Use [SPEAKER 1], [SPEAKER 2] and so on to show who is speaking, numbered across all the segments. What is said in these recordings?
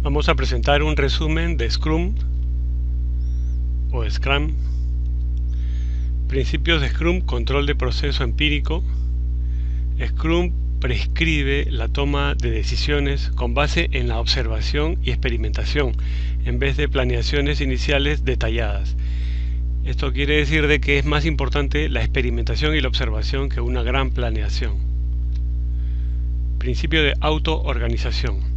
[SPEAKER 1] Vamos a presentar un resumen de Scrum o Scrum. Principios de Scrum: control de proceso empírico. Scrum prescribe la toma de decisiones con base en la observación y experimentación, en vez de planeaciones iniciales detalladas. Esto quiere decir de que es más importante la experimentación y la observación que una gran planeación. Principio de autoorganización.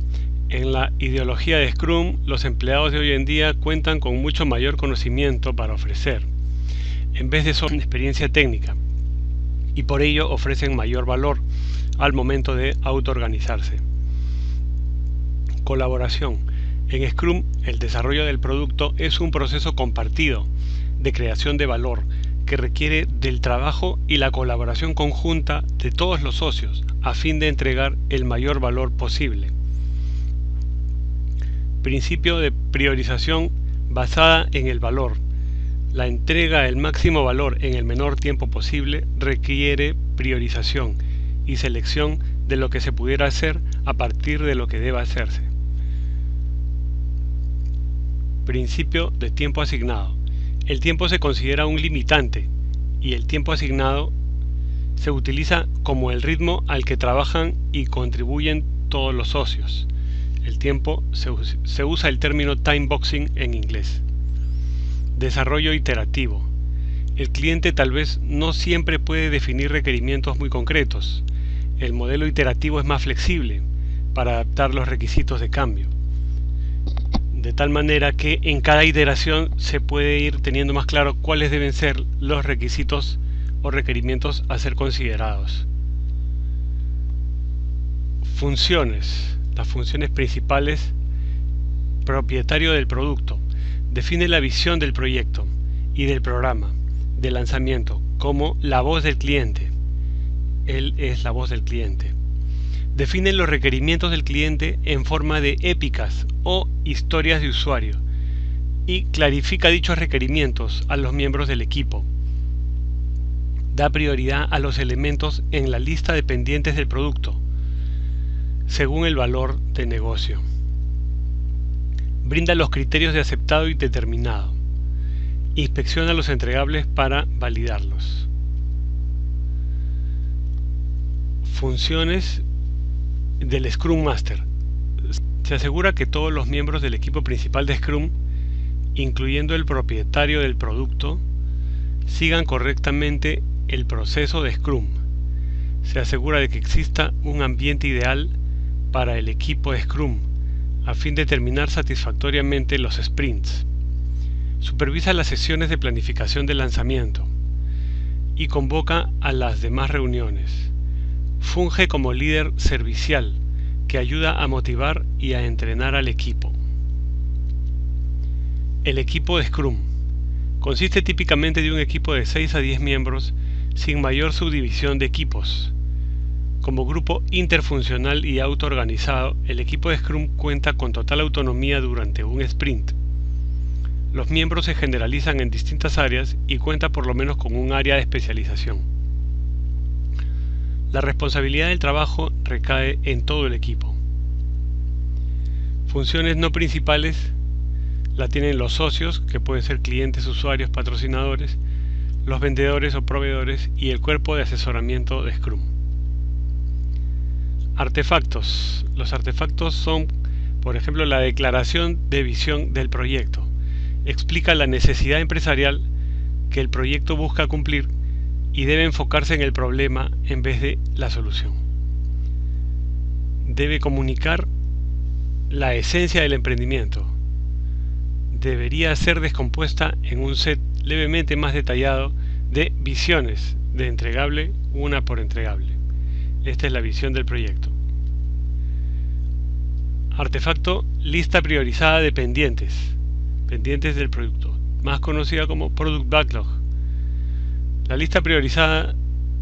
[SPEAKER 1] En la ideología de Scrum, los empleados de hoy en día cuentan con mucho mayor conocimiento para ofrecer, en vez de solo experiencia técnica, y por ello ofrecen mayor valor al momento de autoorganizarse. Colaboración. En Scrum, el desarrollo del producto es un proceso compartido de creación de valor que requiere del trabajo y la colaboración conjunta de todos los socios a fin de entregar el mayor valor posible. Principio de priorización basada en el valor. La entrega del máximo valor en el menor tiempo posible requiere priorización y selección de lo que se pudiera hacer a partir de lo que deba hacerse. Principio de tiempo asignado. El tiempo se considera un limitante y el tiempo asignado se utiliza como el ritmo al que trabajan y contribuyen todos los socios. El tiempo se usa el término time boxing en inglés. Desarrollo iterativo. El cliente tal vez no siempre puede definir requerimientos muy concretos. El modelo iterativo es más flexible para adaptar los requisitos de cambio, de tal manera que en cada iteración se puede ir teniendo más claro cuáles deben ser los requisitos o requerimientos a ser considerados. Funciones. Las funciones principales. Propietario del producto. Define la visión del proyecto y del programa de lanzamiento como la voz del cliente. Él es la voz del cliente. Define los requerimientos del cliente en forma de épicas o historias de usuario y clarifica dichos requerimientos a los miembros del equipo. Da prioridad a los elementos en la lista de pendientes del producto según el valor de negocio. Brinda los criterios de aceptado y determinado. Inspecciona los entregables para validarlos. Funciones del Scrum Master. Se asegura que todos los miembros del equipo principal de Scrum, incluyendo el propietario del producto, sigan correctamente el proceso de Scrum. Se asegura de que exista un ambiente ideal para el equipo de Scrum a fin de terminar satisfactoriamente los sprints. Supervisa las sesiones de planificación de lanzamiento y convoca a las demás reuniones. Funge como líder servicial que ayuda a motivar y a entrenar al equipo. El equipo de Scrum consiste típicamente de un equipo de 6 a 10 miembros sin mayor subdivisión de equipos. Como grupo interfuncional y autoorganizado, el equipo de Scrum cuenta con total autonomía durante un sprint. Los miembros se generalizan en distintas áreas y cuenta por lo menos con un área de especialización. La responsabilidad del trabajo recae en todo el equipo. Funciones no principales la tienen los socios, que pueden ser clientes, usuarios, patrocinadores, los vendedores o proveedores y el cuerpo de asesoramiento de Scrum. Artefactos. Los artefactos son, por ejemplo, la declaración de visión del proyecto. Explica la necesidad empresarial que el proyecto busca cumplir y debe enfocarse en el problema en vez de la solución. Debe comunicar la esencia del emprendimiento. Debería ser descompuesta en un set levemente más detallado de visiones de entregable, una por entregable. Esta es la visión del proyecto. Artefacto: lista priorizada de pendientes del producto, más conocida como Product Backlog. La lista priorizada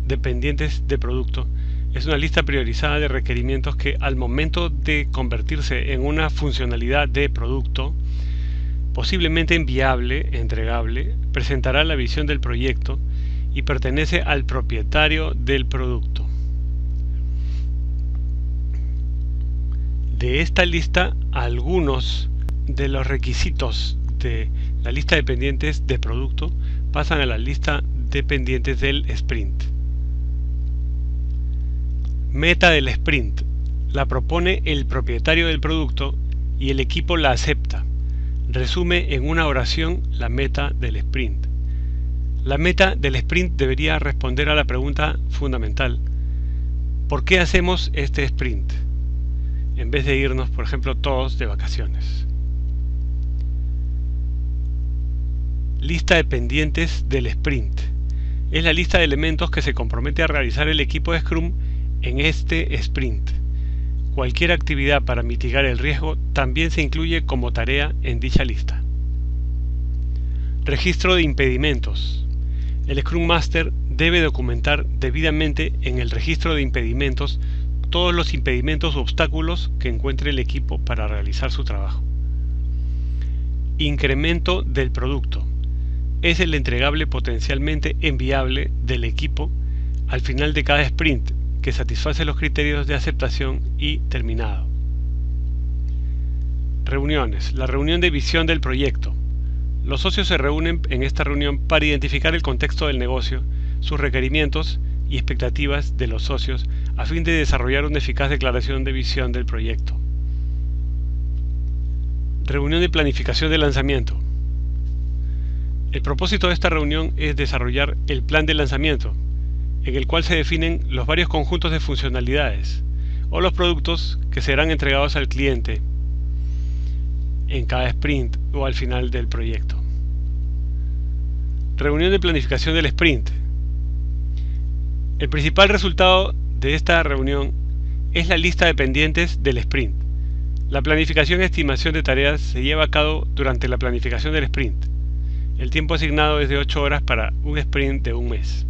[SPEAKER 1] de pendientes de producto es una lista priorizada de requerimientos que al momento de convertirse en una funcionalidad de producto, posiblemente enviable, entregable, presentará la visión del proyecto y pertenece al propietario del producto. de esta lista, algunos de los requisitos de la lista de pendientes de producto pasan a la lista de pendientes del sprint. Meta del sprint. La propone el propietario del producto y el equipo la acepta. Resume en una oración la meta del sprint. La meta del sprint debería responder a la pregunta fundamental: ¿por qué hacemos este sprint? En vez de irnos, por ejemplo, todos de vacaciones. Lista de pendientes del sprint. Es la lista de elementos que se compromete a realizar el equipo de Scrum en este sprint. Cualquier actividad para mitigar el riesgo también se incluye como tarea en dicha lista. Registro de impedimentos. El Scrum Master debe documentar debidamente en el registro de impedimentos todos los impedimentos u obstáculos que encuentre el equipo para realizar su trabajo. Incremento del producto. Es el entregable potencialmente enviable del equipo al final de cada sprint que satisface los criterios de aceptación y terminado. Reuniones. La reunión de visión del proyecto. Los socios se reúnen en esta reunión para identificar el contexto del negocio, sus requerimientos y expectativas de los socios a fin de desarrollar una eficaz declaración de visión del proyecto. Reunión de planificación de lanzamiento. El propósito de esta reunión es desarrollar el plan de lanzamiento, en el cual se definen los varios conjuntos de funcionalidades o los productos que serán entregados al cliente en cada sprint o al final del proyecto. Reunión de planificación del sprint. El principal resultado de esta reunión es la lista de pendientes del sprint. La planificación y estimación de tareas se lleva a cabo durante la planificación del sprint. El tiempo asignado es de 8 horas para un sprint de un mes.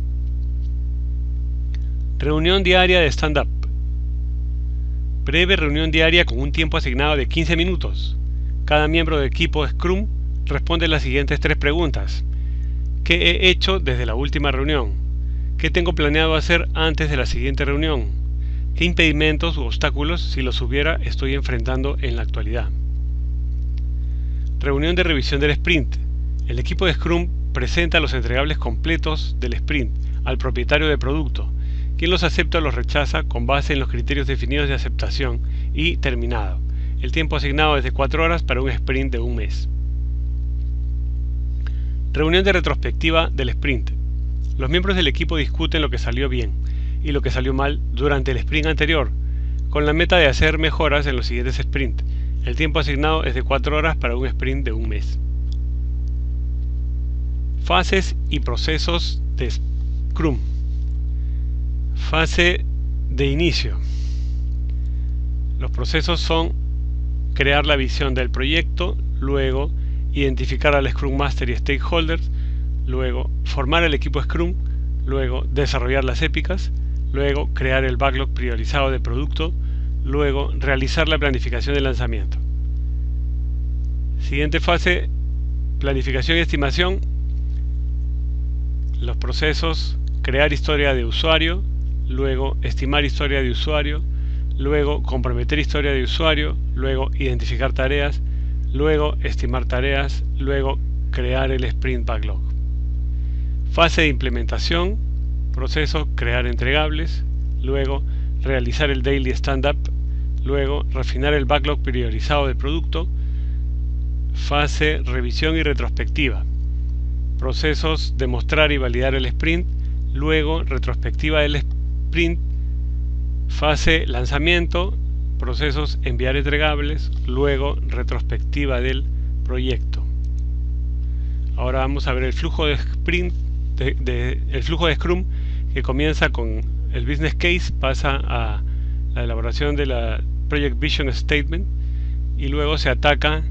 [SPEAKER 1] Reunión diaria de stand-up. Breve reunión diaria con un tiempo asignado de 15 minutos. Cada miembro del equipo Scrum responde las siguientes 3 preguntas. ¿Qué he hecho desde la última reunión? ¿Qué tengo planeado hacer antes de la siguiente reunión? ¿Qué impedimentos u obstáculos, si los hubiera, estoy enfrentando en la actualidad? Reunión de revisión del sprint. El equipo de Scrum presenta los entregables completos del sprint al propietario del producto, quien los acepta o los rechaza con base en los criterios definidos de aceptación y terminado. El tiempo asignado es de 4 horas para un sprint de un mes. Reunión de retrospectiva del sprint. Los miembros del equipo discuten lo que salió bien y lo que salió mal durante el sprint anterior, con la meta de hacer mejoras en los siguientes sprints. El tiempo asignado es de 4 horas para un sprint de un mes. Fases y procesos de Scrum. Fase de inicio. Los procesos son crear la visión del proyecto, luego identificar al Scrum Master y Stakeholders, luego formar el equipo Scrum, luego desarrollar las épicas, luego crear el backlog priorizado de producto, luego realizar la planificación de lanzamiento. Siguiente fase, planificación y estimación. Los procesos: crear historia de usuario, luego estimar historia de usuario, luego comprometer historia de usuario, luego identificar tareas, luego estimar tareas, luego crear el sprint backlog. Fase de implementación, proceso: crear entregables, luego realizar el daily stand-up, luego refinar el backlog priorizado del producto. Fase revisión y retrospectiva, procesos: demostrar y validar el sprint, luego retrospectiva del sprint. Fase lanzamiento, procesos: enviar entregables, luego retrospectiva del proyecto. Ahora vamos a ver el flujo de sprint, el flujo de Scrum, que comienza con el business case, pasa a la elaboración de la project vision statement y luego se ataca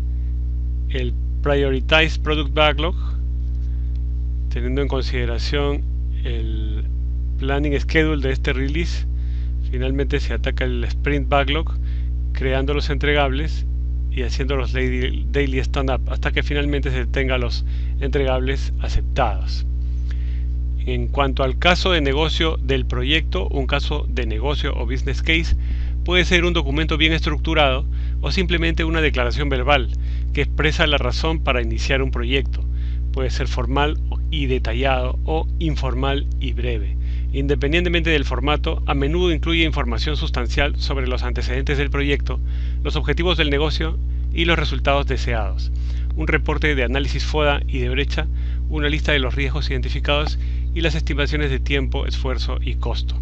[SPEAKER 1] el prioritized product backlog, teniendo en consideración el planning schedule de este release. Finalmente se ataca el sprint backlog, creando los entregables y haciendo los daily stand-up, hasta que finalmente se tenga los entregables aceptados. En cuanto al caso de negocio del proyecto, un caso de negocio o business case puede ser un documento bien estructurado o simplemente una declaración verbal que expresa la razón para iniciar un proyecto. Puede ser formal y detallado o informal y breve. Independientemente del formato, a menudo incluye información sustancial sobre los antecedentes del proyecto, los objetivos del negocio y los resultados deseados. Un reporte de análisis FODA y de brecha, una lista de los riesgos identificados y las estimaciones de tiempo, esfuerzo y costo.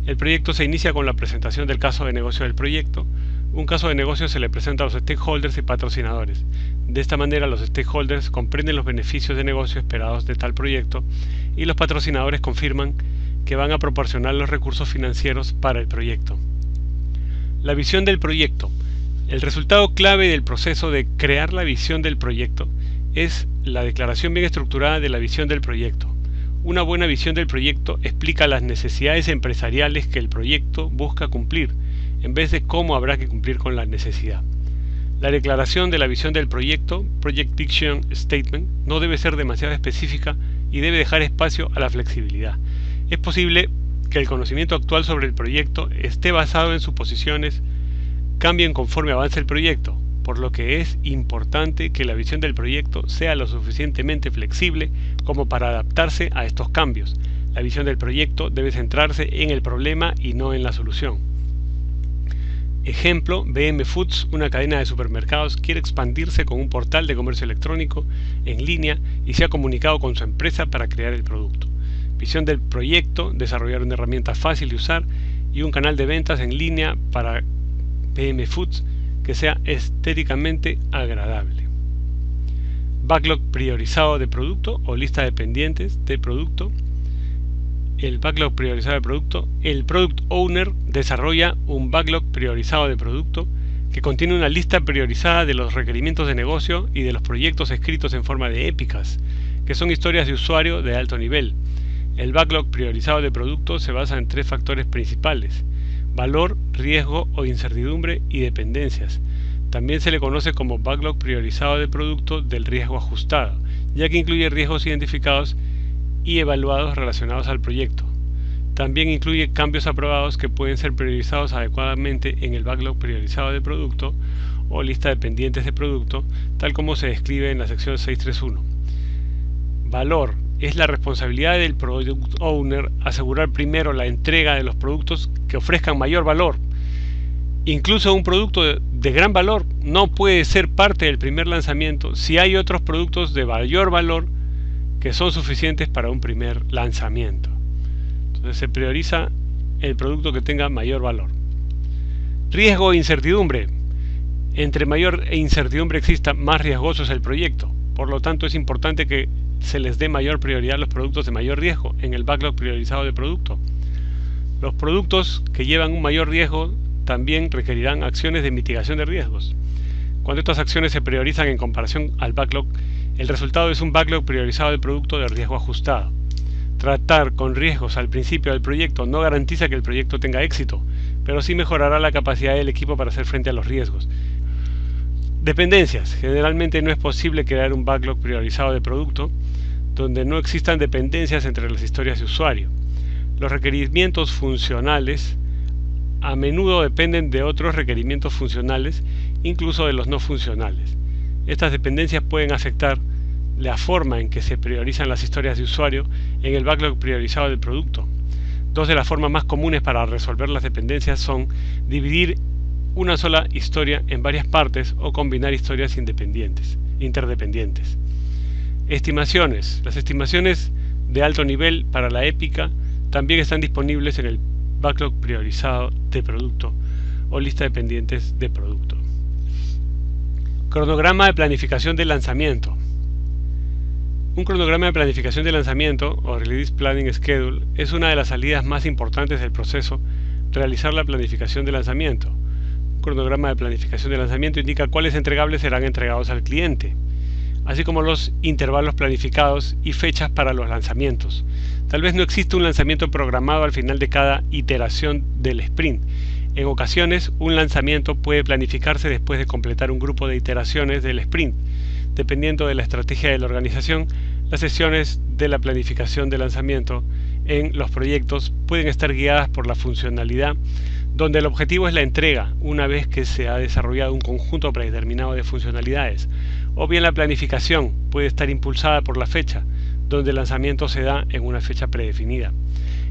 [SPEAKER 1] El proyecto se inicia con la presentación del caso de negocio del proyecto. Un caso de negocio se le presenta a los stakeholders y patrocinadores. De esta manera, los stakeholders comprenden los beneficios de negocio esperados de tal proyecto y los patrocinadores confirman que van a proporcionar los recursos financieros para el proyecto. La visión del proyecto. El resultado clave del proceso de crear la visión del proyecto es la declaración bien estructurada de la visión del proyecto. Una buena visión del proyecto explica las necesidades empresariales que el proyecto busca cumplir, en vez de cómo habrá que cumplir con la necesidad. La declaración de la visión del proyecto, Project Vision Statement, no debe ser demasiado específica y debe dejar espacio a la flexibilidad. Es posible que el conocimiento actual sobre el proyecto esté basado en suposiciones, cambien conforme avance el proyecto, por lo que es importante que la visión del proyecto sea lo suficientemente flexible como para adaptarse a estos cambios. La visión del proyecto debe centrarse en el problema y no en la solución. Ejemplo, BM Foods, una cadena de supermercados, quiere expandirse con un portal de comercio electrónico en línea y se ha comunicado con su empresa para crear el producto. Visión del proyecto, desarrollar una herramienta fácil de usar y un canal de ventas en línea para BM Foods que sea estéticamente agradable. Backlog priorizado de producto o lista de pendientes de producto. El backlog priorizado de producto. El Product Owner desarrolla un backlog priorizado de producto que contiene una lista priorizada de los requerimientos de negocio y de los proyectos escritos en forma de épicas, que son historias de usuario de alto nivel. El backlog priorizado de producto se basa en 3 factores principales: valor, riesgo o incertidumbre y dependencias. También se le conoce como backlog priorizado de producto del riesgo ajustado, ya que incluye riesgos identificados y evaluados relacionados al proyecto. También incluye cambios aprobados que pueden ser priorizados adecuadamente en el backlog priorizado de producto o lista de pendientes de producto, tal como se describe en la sección 631. Valor. Es la responsabilidad del Product Owner asegurar primero la entrega de los productos que ofrezcan mayor valor. Incluso un producto de gran valor no puede ser parte del primer lanzamiento si hay otros productos de mayor valor que son suficientes para un primer lanzamiento. Entonces se prioriza el producto que tenga mayor valor. Riesgo e incertidumbre. Entre mayor incertidumbre exista, más riesgoso es el proyecto. Por lo tanto, es importante que se les dé mayor prioridad a los productos de mayor riesgo en el backlog priorizado de producto. Los productos que llevan un mayor riesgo también requerirán acciones de mitigación de riesgos. Cuando estas acciones se priorizan en comparación al backlog, el resultado es un backlog priorizado de producto de riesgo ajustado. Tratar con riesgos al principio del proyecto no garantiza que el proyecto tenga éxito, pero sí mejorará la capacidad del equipo para hacer frente a los riesgos. Dependencias. Generalmente no es posible crear un backlog priorizado de producto donde no existan dependencias entre las historias de usuario. Los requerimientos funcionales a menudo dependen de otros requerimientos funcionales, incluso de los no funcionales. Estas dependencias pueden afectar la forma en que se priorizan las historias de usuario en el backlog priorizado del producto. Dos de las formas más comunes para resolver las dependencias son dividir una sola historia en varias partes o combinar historias interdependientes. Estimaciones. Las estimaciones de alto nivel para la épica también están disponibles en el backlog priorizado de producto o lista de pendientes de producto. Cronograma de planificación de lanzamiento. Un cronograma de planificación de lanzamiento o Release Planning Schedule es una de las salidas más importantes del proceso realizar la planificación de lanzamiento. Un cronograma de planificación de lanzamiento indica cuáles entregables serán entregados al cliente, así como los intervalos planificados y fechas para los lanzamientos. Tal vez no exista un lanzamiento programado al final de cada iteración del sprint. En ocasiones, un lanzamiento puede planificarse después de completar un grupo de iteraciones del sprint. Dependiendo de la estrategia de la organización, las sesiones de la planificación de lanzamiento en los proyectos pueden estar guiadas por la funcionalidad donde el objetivo es la entrega una vez que se ha desarrollado un conjunto predeterminado de funcionalidades, o bien la planificación puede estar impulsada por la fecha, donde el lanzamiento se da en una fecha predefinida.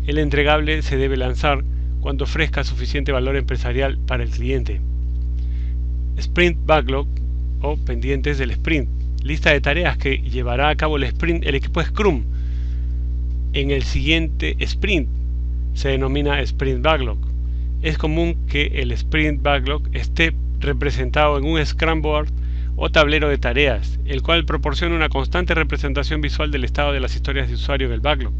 [SPEAKER 1] El entregable se debe lanzar cuando ofrezca suficiente valor empresarial para el cliente. Sprint Backlog o pendientes del sprint, lista de tareas que llevará a cabo el equipo Scrum en el siguiente sprint, se denomina Sprint Backlog. Es común que el Sprint Backlog esté representado en un Scrum Board o tablero de tareas, el cual proporciona una constante representación visual del estado de las historias de usuario en el backlog.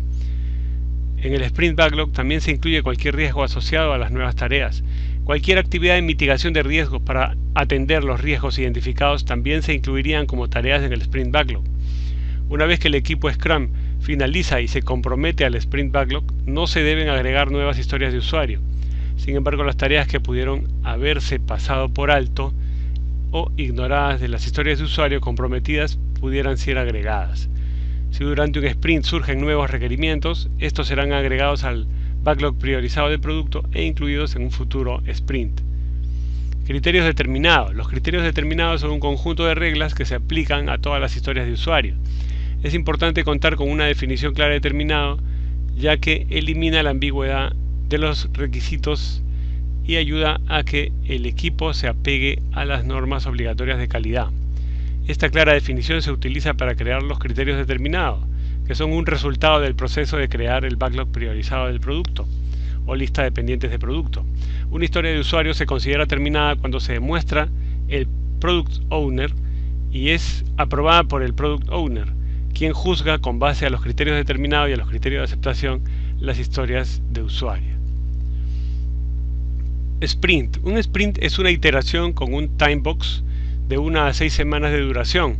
[SPEAKER 1] En el Sprint Backlog también se incluye cualquier riesgo asociado a las nuevas tareas. Cualquier actividad de mitigación de riesgos para atender los riesgos identificados también se incluirían como tareas en el Sprint Backlog. Una vez que el equipo Scrum finaliza y se compromete al Sprint Backlog, no se deben agregar nuevas historias de usuario. Sin embargo, las tareas que pudieron haberse pasado por alto o ignoradas de las historias de usuario comprometidas pudieran ser agregadas. Si durante un sprint surgen nuevos requerimientos, estos serán agregados al backlog priorizado del producto e incluidos en un futuro sprint. Criterios determinados. Los criterios determinados son un conjunto de reglas que se aplican a todas las historias de usuario. Es importante contar con una definición clara de determinado, ya que elimina la ambigüedad de los requisitos y ayuda a que el equipo se apegue a las normas obligatorias de calidad. Esta clara definición se utiliza para crear los criterios determinados, que son un resultado del proceso de crear el backlog priorizado del producto o lista de pendientes de producto. Una historia de usuario se considera terminada cuando se demuestra el Product Owner y es aprobada por el Product Owner, quien juzga con base a los criterios determinados y a los criterios de aceptación las historias de usuario. Sprint. Un sprint es una iteración con un timebox de 1 a 6 semanas de duración,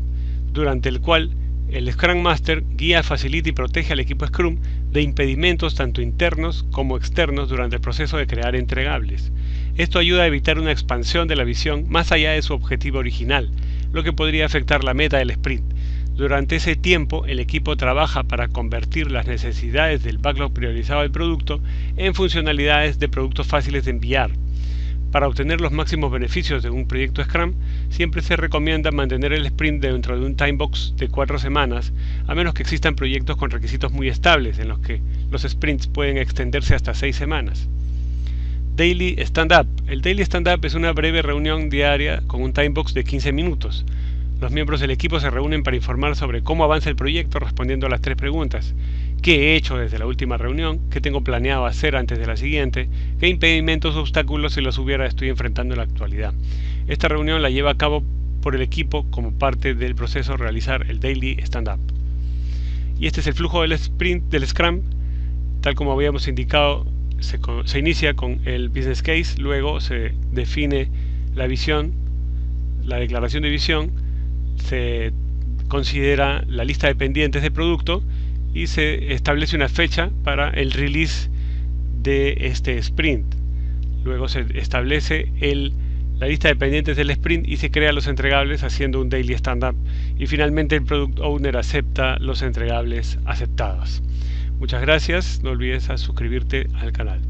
[SPEAKER 1] durante el cual el Scrum Master guía, facilita y protege al equipo Scrum de impedimentos tanto internos como externos durante el proceso de crear entregables. Esto ayuda a evitar una expansión de la visión más allá de su objetivo original, lo que podría afectar la meta del sprint. Durante ese tiempo, el equipo trabaja para convertir las necesidades del backlog priorizado del producto en funcionalidades de productos fáciles de enviar. Para obtener los máximos beneficios de un proyecto Scrum, siempre se recomienda mantener el sprint dentro de un timebox de 4 semanas, a menos que existan proyectos con requisitos muy estables, en los que los sprints pueden extenderse hasta 6 semanas. Daily Stand-Up. El Daily Stand-Up es una breve reunión diaria con un timebox de 15 minutos. Los miembros del equipo se reúnen para informar sobre cómo avanza el proyecto respondiendo a las 3 preguntas. ¿Qué he hecho desde la última reunión? ¿Qué tengo planeado hacer antes de la siguiente? ¿Qué impedimentos o obstáculos, si los hubiera, estoy enfrentando en la actualidad? Esta reunión la lleva a cabo por el equipo como parte del proceso de realizar el Daily Stand-Up. Y este es el flujo del sprint del Scrum. Tal como habíamos indicado, se inicia con el Business Case, luego se define la visión, la declaración de visión, se considera la lista de pendientes de producto y se establece una fecha para el release de este sprint. Luego se establece la lista de pendientes del sprint y se crean los entregables haciendo un daily stand-up, y finalmente el Product Owner acepta los entregables aceptados. Muchas gracias, no olvides suscribirte al canal.